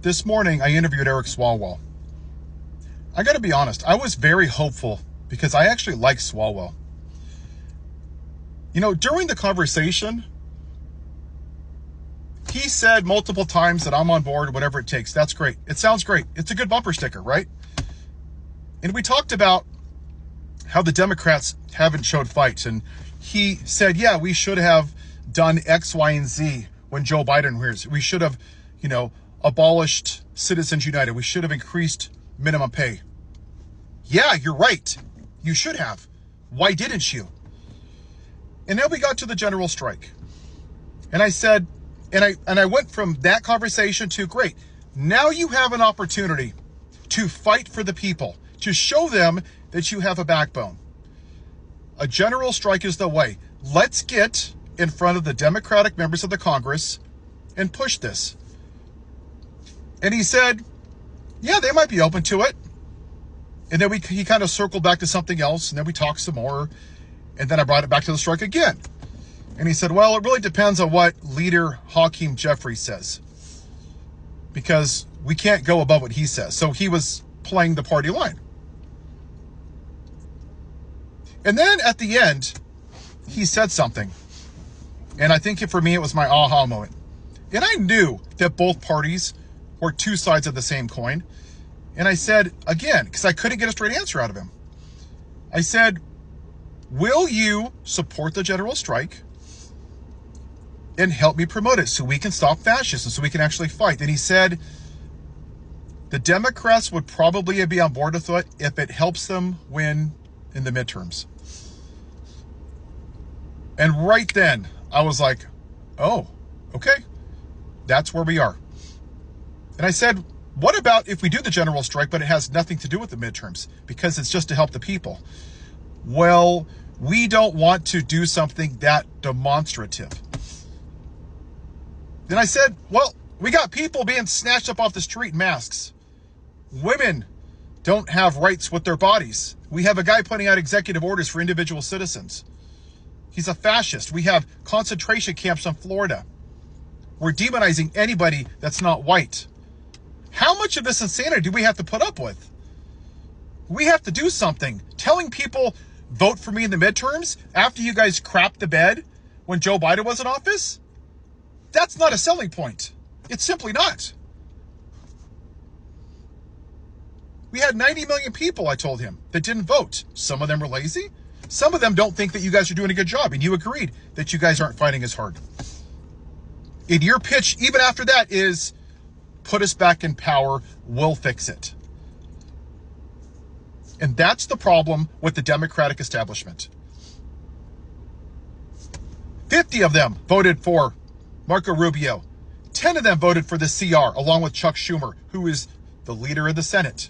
This morning, I interviewed Eric Swalwell. I got to be honest, I was very hopeful because I actually like Swalwell. You know, during the conversation, he said multiple times that I'm on board, whatever it takes. That's great. It sounds great. It's a good bumper sticker, right? And we talked about how the Democrats haven't showed fight. And he said, yeah, we should have done X, Y, and Z when Joe Biden was. We should have, abolished Citizens United. We should have increased minimum pay. Yeah, you're right. You should have. Why didn't you? And then we got to the general strike. And I said, and I went from that conversation to, great, now you have an opportunity to fight for the people, to show them that you have a backbone. A general strike is the way. Let's get in front of the Democratic members of the Congress and push this. And he said, yeah, they might be open to it. And then he kind of circled back to something else, and then we talked some more. And then I brought it back to the strike again. And he said, well, it really depends on what leader Hakeem Jeffries says, because we can't go above what he says. So he was playing the party line. And then at the end, he said something. And I think for me, it was my aha moment. And I knew that both parties were two sides of the same coin. And I said, again, because I couldn't get a straight answer out of him, I said, will you support the general strike and help me promote it so we can stop fascism, so we can actually fight? And he said, the Democrats would probably be on board with it if it helps them win in the midterms. And right then, I was like, oh, okay, that's where we are. And I said, what about if we do the general strike, but it has nothing to do with the midterms because it's just to help the people? Well, we don't want to do something that demonstrative. Then I said, well, we got people being snatched up off the street in masks. Women don't have rights with their bodies. We have a guy putting out executive orders for individual citizens. He's a fascist. We have concentration camps in Florida. We're demonizing anybody that's not white. How much of this insanity do we have to put up with? We have to do something. Telling people, vote for me in the midterms after you guys crapped the bed when Joe Biden was in office? That's not a selling point. It's simply not. We had 90 million people, I told him, that didn't vote. Some of them were lazy. Some of them don't think that you guys are doing a good job, and you agreed that you guys aren't fighting as hard. And your pitch, even after that, is put us back in power, we'll fix it. And that's the problem with the Democratic establishment. 50 of them voted for Marco Rubio. 10 of them voted for the CR, along with Chuck Schumer, who is the leader of the Senate.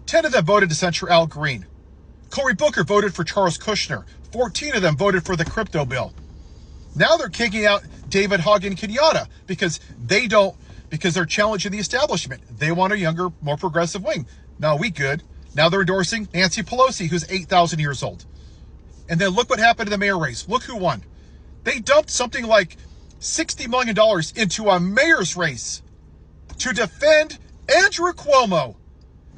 10 of them voted to censure Al Green. Cory Booker voted for Charles Kushner. 14 of them voted for the crypto bill. Now they're kicking out David Hogg and Kenyatta because they're challenging the establishment. They want a younger, more progressive wing. No, we good. Now they're endorsing Nancy Pelosi, who's 8,000 years old. And then look what happened in the mayor race. Look who won. They dumped something like $60 million into a mayor's race to defend Andrew Cuomo,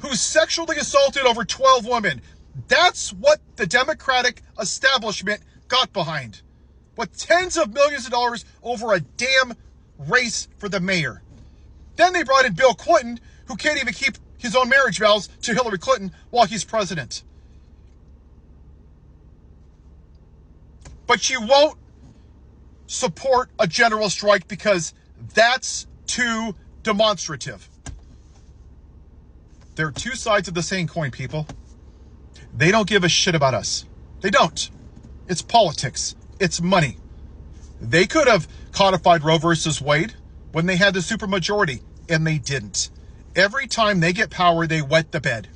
who sexually assaulted over 12 women. That's what the Democratic establishment got behind, with tens of millions of dollars over a damn race for the mayor. Then they brought in Bill Clinton, who can't even keep his own marriage vows to Hillary Clinton while he's president. But you won't support a general strike because that's too demonstrative. They're two sides of the same coin, people. They don't give a shit about us. They don't. It's politics. It's money. They could have codified Roe versus Wade when they had the supermajority, and they didn't. Every time they get power, they wet the bed.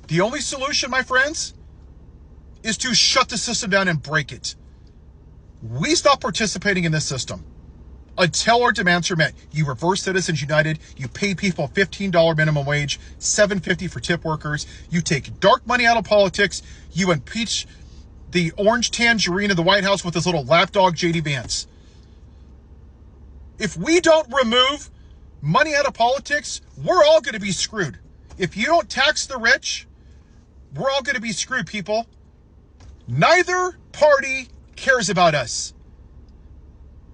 The only solution, my friends, is to shut the system down and break it. We stop participating in this system until our demands are met. You reverse Citizens United. You pay people $15 minimum wage, $7.50 for tip workers. You take dark money out of politics. You impeach the orange tangerine of the White House with his little lapdog, J.D. Vance. If we don't remove money out of politics, we're all going to be screwed. If you don't tax the rich, we're all going to be screwed, people. Neither party cares about us.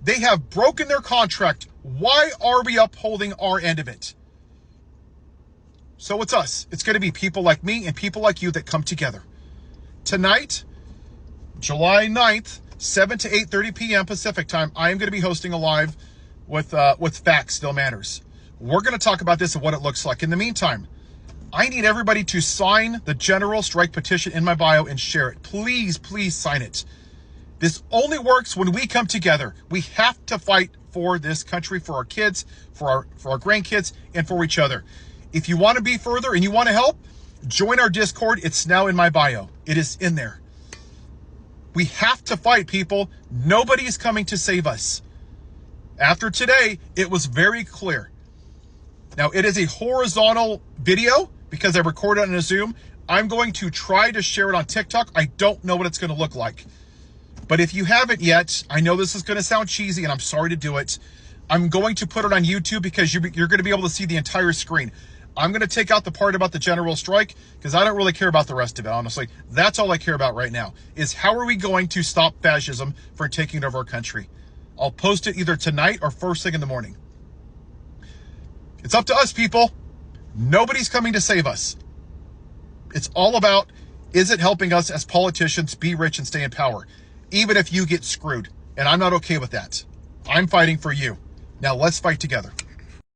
They have broken their contract. Why are we upholding our end of it? So it's us. It's going to be people like me and people like you that come together. Tonight, July 9th, 7 to 8:30 p.m. Pacific time, I am going to be hosting a live with Facts Still Matters. We're going to talk about this and what it looks like. In the meantime, I need everybody to sign the general strike petition in my bio and share it. Please, please sign it. This only works when we come together. We have to fight for this country, for our kids, for our grandkids, and for each other. If you want to be further and you want to help, join our Discord. It's now in my bio. It is in there. We have to fight, people. Nobody is coming to save us. After today, it was very clear. Now, it is a horizontal video because I recorded it on a Zoom. I'm going to try to share it on TikTok. I don't know what it's going to look like. But if you haven't yet, I know this is going to sound cheesy and I'm sorry to do it. I'm going to put it on YouTube because you're going to be able to see the entire screen. I'm going to take out the part about the general strike because I don't really care about the rest of it, honestly. That's all I care about right now is how are we going to stop fascism from taking over our country? I'll post it either tonight or first thing in the morning. It's up to us, people. Nobody's coming to save us. It's all about, is it helping us as politicians be rich and stay in power? Even if you get screwed. And I'm not okay with that. I'm fighting for you. Now let's fight together.